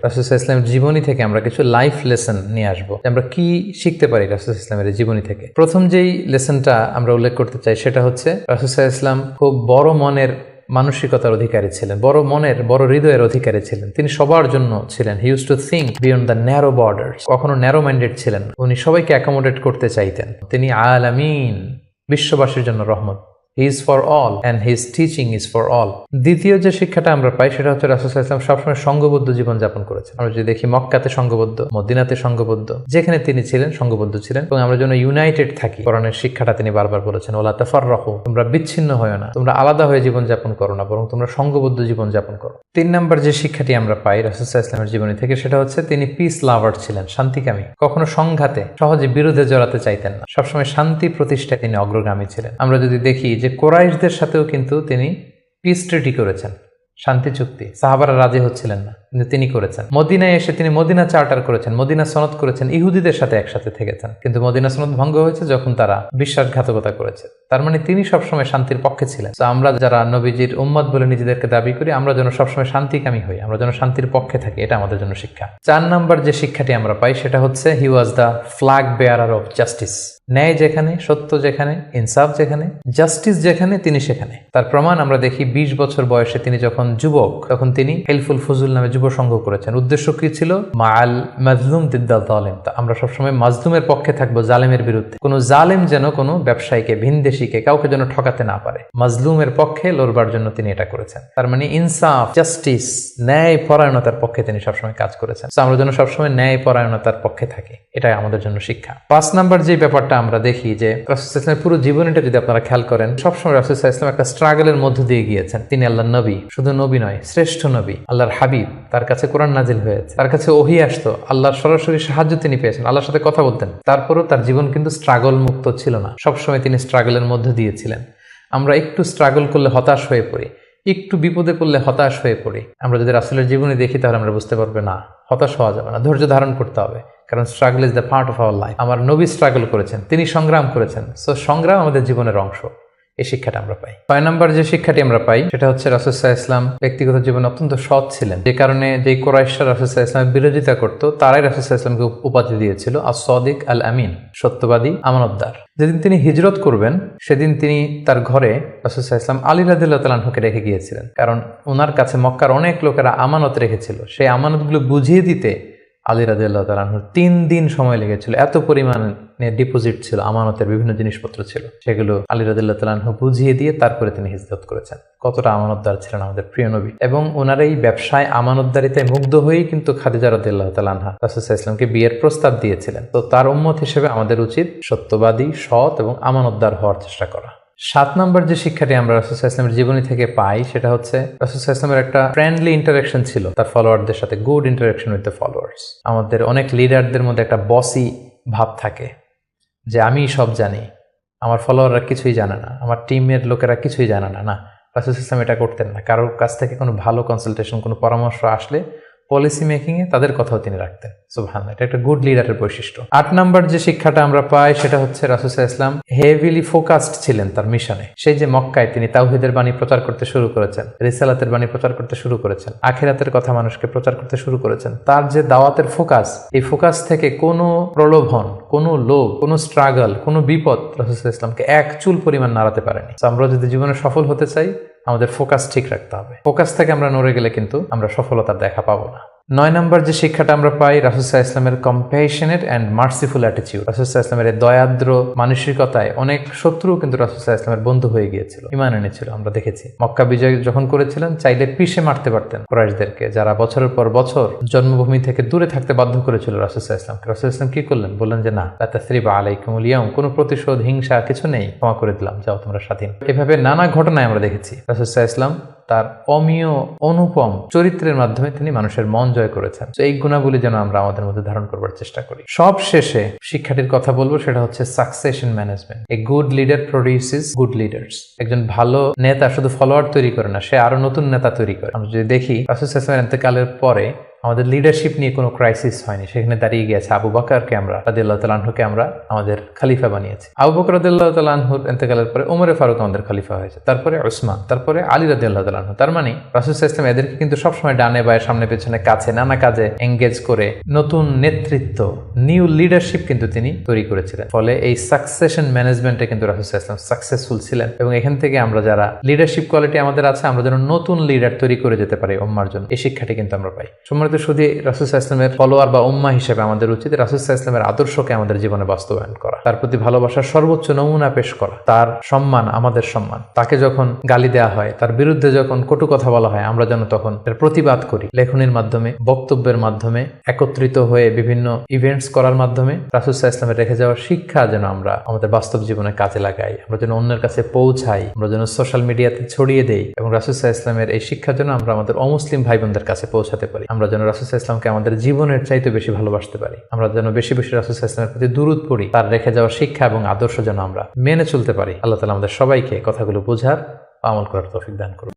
রাসূল সাল্লাল্লাহু আলাইহি ওয়াসাল্লামের জীবনী থেকে আমরা কিছু লাইফ লেসন নিয়ে আসবো, আমরা কি শিখতে পারি রাসূল সাল্লাল্লাহু আলাইহি ওয়াসাল্লামের জীবনী থেকে। প্রথম যেই লেসনটা আমরা উল্লেখ করতে চাই সেটা হচ্ছে রাসূল সাল্লাল্লাহু আলাইহি ওয়াসাল্লাম খুব বড় মনের মানসিকতার অধিকারী ছিলেন, বড় মনের বড় হৃদয়ের অধিকারী ছিলেন। তিনি সবার জন্য ছিলেন। He use to think beyond the narrow borders. কখনো ন্যারো মাইন্ডেড ছিলেন। উনি সবাইকে অ্যাকোমোডেট করতে চাইতেন। তিনি আলামিন, বিশ্ববাসীর জন্য রহমত। He is for all and his teaching is for all. দ্বিতীয় যে শিক্ষাটা আমরা পাই সেটা হচ্ছে রাসূল সাল্লাল্লাহু আলাইহি ওয়াসাল্লাম সবসময় সংঘবদ্ধ জীবন যাপন করেছেন। আমরা যদি দেখি মক্কাতে সংঘবদ্ধ, মদিনাতে সংঘবদ্ধ, যেখানে তিনি ছিলেন সংঘবদ্ধ ছিলেন। এবং আমরা যেন ইউনাইটেড থাকি, কোরআনের শিক্ষাটা তিনি বারবার বলেছেন, ওয়ালা তাফাররাকু, তোমরা বিচ্ছিন্ন হয়ো না, তোমরা আলাদা হয়ে জীবন যাপন করো না, বরং তোমরা সংঘবদ্ধ জীবন যাপন করো। 3 নম্বর যে শিক্ষাটি আমরা পাই রাসূল সাল্লাল্লাহু আলাইহি ওয়াসাল্লামের জীবনী থেকে সেটা হচ্ছে তিনি পিস লাভার ছিলেন, শান্তিকামী। কখনো সংঘাতে সহজে বিরোধে জড়াতে চাইতেন না। সবসময় শান্তি প্রতিষ্ঠায় তিনি অগ্রগামী ছিলেন। আমরা যদি দেখি যে কুরাইশদের সাথেও কিন্তু তিনি পিস ট্রিটি করেছেন, শান্তি চুক্তি। সাহাবারা রাজি হচ্ছিলেন না, কিন্তু তিনি করেছেন। মদিনায় এসে তিনি মদিনা চার্টার করেছেন, মদিনা সনদ করেছেন, ইহুদিদের সাথে একসাথে থেকেছেন। কিন্তু মদিনা সনদ ভঙ্গ হয়েছে যখন তারা বিশ্বাসঘাতকতা করেছে। তার মানে তিনি সবসময় শান্তির পক্ষে ছিলেন। তো আমরা যারা নবীজির উম্মত বলে নিজেদেরকে দাবি করি, আমরা যেন সবসময় শান্তিকামী হই, আমরা যেন শান্তির পক্ষে থাকি, এটা আমাদের জন্য শিক্ষা। 4 নম্বর যে শিক্ষাটি আমরা পাই সেটা হচ্ছে he was the flag bearer of justice. ন্যায় যেখানে, সত্য যেখানে, ইনসাফ যেখানে, জাস্টিস যেখানে, তিনি সেখানে। তার প্রমাণ আমরা দেখি 20 বছর বয়সে তিনি যখন যুবক, তখন তিনি হেলফুল ফুজুল নামে যুব সংঘ করেছেন। উদ্দেশ্য কি ছিল? মাআল মাজলুম দিদ্দাল জালিম। আমরা সবসময় মাজলুমের পক্ষে থাকবো, জালেমের বিরুদ্ধে। কোনো জালেম যেন কোনো ব্যবসায়ীকে, ভিনদেশীকে, কাউকে যেন ঠকাতে না পারে, মাজলুমের পক্ষে লড়বার জন্য তিনি এটা করেছেন। তার মানে ইনসাফ, জাস্টিস, ন্যায় পরায়ণতার পক্ষে তিনি সবসময় কাজ করেছেন। আমরা যেন সবসময় ন্যায় পরায়ণতার পক্ষে থাকি, এটাই আমাদের জন্য শিক্ষা। 5 নম্বর যে ব্যাপারটা আমরা দেখি যে রাসূল সাল্লাল্লাহু আলাইহি ওয়াসাল্লামের পুরো জীবনীটা যদি আপনারা খেয়াল করেন, সবসময় রাসূল সাল্লাল্লাহু আলাইহি ওয়াসাল্লাম একটা স্ট্রাগলের মধ্য দিয়ে গিয়েছেন। তিনি আল্লাহর নবী, শুধু নবী নয়, শ্রেষ্ঠ নবী, আল্লাহর হাবিব। তার কাছে কোরআন নাজিল হয়েছে, তার কাছে ওহী আসতো, আল্লাহর সরাসরি সাহায্য তিনি পেয়েছেন, আল্লাহর সাথে কথা বলতেন। তারপরও তার জীবন কিন্তু স্ট্রাগল মুক্ত ছিল না। সবসময় তিনি স্ট্রাগলের মধ্যে দিয়েছিলেন। আমরা একটু স্ট্রাগল করলে হতাশ হয়ে পড়ি, একটু বিপদে পড়লে হতাশ হয়ে পড়ি। আমরা যদি রাসূলের জীবনী দেখি তাহলে আমরা বুঝতে পারবো না, হতাশ হওয়া যাবে না, ধৈর্য ধারণ করতে হবে। কারণ struggle is the part of our life. আমার নবী স্ট্রাগল করেছেন, তিনি সংগ্রাম করেছেন। সো সংগ্রাম আমাদের জীবনের অংশ। এই শিক্ষাটা আমরা পাই। 6 নম্বর যে শিক্ষাটি আমরা পাই সেটা হচ্ছে রাসূল সাল্লাল্লাহু আলাইহি ওয়াসাল্লাম ব্যক্তিগত জীবনে অত্যন্ত সৎ ছিলেন। যে কারণে যে কুরাইশরা রাসূল সাল্লাল্লাহু আলাইহি ওয়াসাল্লামের বিরোধিতা করত, তারাই রাসূল সাল্লাল্লাহু আলাইহি ওয়াসাল্লামকে উপাধি দিয়েছিল আস-সাদিক আল আমিন, সত্যবাদী, আমানতদার। যেদিন তিনি হিজরত করবেন সেদিন তিনি তার ঘরে রাসূল সাল্লাল্লাহু আলাইহি ওয়াসাল্লাম আলী রাদিয়াল্লাহু তাআলা আনহুকে রেখে গিয়েছিলেন। কারণ ওনার কাছে মক্কার অনেক লোকেরা আমানত রেখেছিল। সেই আমানতগুলো বুঝিয়ে দিতে আলী রাদিয়াল্লাহু তাআলা আনহুর 3 দিন সময় লেগেছিল। এত পরিমাণে ডিপোজিট ছিল, আমানতের বিভিন্ন জিনিসপত্র ছিল, সেগুলো আলী রাদিয়াল্লাহু তাআলা আনহু বুঝিয়ে দিয়ে তারপরে তিনি হিজরত করেছেন। কতটা আমানতদার ছিলেন আমাদের প্রিয় নবী। এবং ওনার এই ব্যবসায় আমানতদারিতায় মুগ্ধ হয়েই কিন্তু খাদিজা রাদিয়াল্লাহু তাআলা আনহা রাসূল সাল্লাল্লাহু আলাইহি ওয়াসাল্লামকে বিয়ের প্রস্তাব দিয়েছিলেন। তো তার উম্মত হিসেবে আমাদের উচিত সত্যবাদী, সৎ এবং আমানতদার হওয়ার চেষ্টা করা। 7 নম্বর যে শিক্ষাটি আমরা রাসূল সাল্লাল্লাহু আলাইহি ওয়াসাল্লামের জীবনী থেকে পাই সেটা হচ্ছে রাসূল সাল্লাল্লাহু আলাইহি ওয়াসাল্লামের একটা ফ্রেন্ডলি ইন্টারাকশন ছিল তার ফলোয়ারদের সাথে, good interaction with the followers. আমাদের অনেক লিডারদের মধ্যে একটা বসি ভাব থাকে যে আমি সব জানি, আমার ফলোয়াররা কিছুই জানে না, আমার টিমের লোকেরা কিছুই জানে না। না, রাসূল সাল্লাল্লাহু আলাইহি ওয়াসাল্লাম এটা করতেন না। কারোর কাছ থেকে কোনো ভালো কনসালটেশন, কোনো পরামর্শ আসলে পলিসি মেকিং এ তাদের কথাও তিনি রাখতেন। সুবহানাল্লাহ, এটা একটা গুড লিডারের বৈশিষ্ট্য। 8 নম্বর যে শিক্ষাটা আমরা পাই সেটা হচ্ছে রাসূল সাল্লাল্লাহু আলাইহি ওয়াসাল্লাম হেভিলি ফোকাসড ছিলেন তার মিশনে। সেই যে মক্কায় তিনি তাওহীদের বাণী প্রচার করতে শুরু করেছেন, রিসালাতের বাণী প্রচার করতে শুরু করেছেন, আখিরাতের কথা মানুষকে প্রচার করতে শুরু করেছেন। তার যে দাওয়াতের ফোকাস, এই ফোকাস থেকে কোনো প্রলোভন, কোনো লোভ, কোনো স্ট্রাগল, কোনো বিপদ রাসূল সাল্লাল্লাহু আলাইহি ওয়াসাল্লামকে এক চুল পরিমাণ নাড়াতে পারেনি। আমরা যদি জীবনে সফল হতে চাই আমাদের ফোকাস ঠিক রাখতে হবে। ফোকাস থেকে আমরা নড়ে গেলে কিন্তু আমরা সফলতার দেখা পাবো না। 9 নম্বর যে শিক্ষাটা আমরা পাই রাসূল সাল্লাল্লাহু আলাইহি ওয়াসাল্লামের কম্প্যাশনেট অ্যান্ড মার্সিফুল অ্যাটিটিউড। রাসূল সাল্লাল্লাহু আলাইহি ওয়াসাল্লামের দয়াদ্র মানসিকতায় অনেক শত্রু কিন্তু রাসূল সাল্লাল্লাহু আলাইহি ওয়াসাল্লামের বন্ধু হয়ে গিয়েছিল, ঈমান এনেছিল। আমরা দেখেছি মক্কা বিজয় যখন করেছিলেন চাইলে পিষে মারতে পারতেন কুরাইশদেরকে, যারা বছরের পর বছর জন্মভূমি থেকে দূরে থাকতে বাধ্য করেছিল রাসূল সাল্লাল্লাহু আলাইহি ওয়াসাল্লামকে। রাসূল সাল্লাল্লাহু আলাইহি ওয়াসাল্লাম কি করলেন? বললেন যে না, লা তাসরিবা আলাইকুমুল ইয়াউম, কোনো প্রতিশোধ, হিংসা কিছু নেই, ক্ষমা করে দিলাম, যাও তোমরা স্বাধীন। এভাবে নানা ঘটনায় আমরা দেখেছি রাসূল সাল্লাল্লাহু আলাইহি ওয়াসাল্লাম তার অমীয় অনুপম চরিত্রের মাধ্যমে তিনি মানুষের মন জয় করেছেন। তো এই গুণাবলী যেন আমরা আমাদের মধ্যে ধারণ করবার চেষ্টা করি। সব শেষে শিক্ষাটির কথা বলবো, সেটা হচ্ছে succession management. A good leader produces good leaders. একজন ভালো নেতা শুধু ফলোয়ার তৈরি করে না, সে আরো নতুন নেতা তৈরি করে। আমরা যদি দেখি রাসূল সাল্লাল্লাহু আলাইহি ওয়াসাল্লামের ইন্তেকালের পরে আমাদের লিডারশিপ নিয়ে কোনো ক্রাইসিস হয়নি, সেখানে দাঁড়িয়ে গিয়েছে আবু বকরকে আমরা রাদিয়াল্লাহু তাআলা আনহুকে আমরা আমাদের খলিফা বানিয়েছি। আবু বকর রাদিয়াল্লাহু তাআলা আনহুর ইন্তেকালের পরে ওমরে ফারুক আমাদের খলিফা হয়েছে, তারপরে উসমান, তারপরে আলী রাদিয়াল্লাহু তাআলা আনহু। তার মানে রাসূল সাল্লাল্লাহু আলাইহি ওয়াসাল্লাম এদেরকে কিন্তু সবসময় ডানে বায়ে সামনে পেছনে কাছে নানা কাজে এঙ্গেজ করে নতুন নেতৃত্ব, নিউ লিডারশিপ কিন্তু তিনি তৈরি করেছিলেন। ফলে এই সাকসেশন ম্যানেজমেন্টে কিন্তু রাসূল সাল্লাল্লাহু আলাইহি ওয়াসাল্লাম সাকসেসফুল ছিলেন, এবং এখান থেকে আমরা যারা লিডারশিপ কোয়ালিটি আমাদের আছে, আমরা যেন নতুন লিডার তৈরি করে যেতে পারি উম্মার জন্য, এই শিক্ষাটি কিন্তু আমরা পাই। সম্মানিত শুধু রাসূল সাল্লাল্লাহু আলাইহি ওয়াসাল্লামের ফলোয়ার বা উম্মা হিসেবে আমাদের উচিত রাসূল সাল্লাল্লাহু আলাইহি ওয়াসাল্লামের আদর্শকে আমাদের জীবনে বাস্তবায়ন করা, তার প্রতি ভালোবাসার সর্বোচ্চ নমুনা পেশ করা, তার সম্মান আমাদের সম্মান। তাকে যখন গালি দেওয়া হয়, তার বিরুদ্ধে যখন কটু কথা বলা হয়, আমরা যেন তখন এর প্রতিবাদ করি, লেখনীর মাধ্যমে, বক্তব্যের মাধ্যমে, একত্রিত হয়ে বিভিন্ন ইভেন্টস করার মাধ্যমে রাসূল সাল্লাল্লাহু আলাইহি ওয়াসাল্লামের রেখে যাওয়ার শিক্ষা যেন আমরা আমাদের বাস্তব জীবনে কাজে লাগাই, আমরা যেন অন্যের কাছে পৌঁছাই, আমরা যেন সোশ্যাল মিডিয়াতে ছড়িয়ে দেই, এবং রাসূল সাল্লাল্লাহু আলাইহি ওয়াসাল্লামের এই শিক্ষার জন্য আমরা আমাদের অমুসলিম ভাই বোনদের কাছে পৌঁছাতে পারি। আমরা যেন রাসূল সাল্লাল্লাহু আলাইহি ওয়াসাল্লামকে আমাদের জীবনের চাইতে বেশি ভালোবাসতে পারি, আমরা যেন বেশি বেশি রাসূল সাল্লাল্লাহু আলাইহি ওয়াসাল্লামের প্রতি দুরূদ পড়ি, তার রেখে যাওয়ার শিক্ষা এবং আদর্শ যেন আমরা মেনে চলতে পারি। আল্লাহ তাআলা আমাদের সবাইকে কথাগুলো বোঝার, আমল করার তৌফিক দান করুন।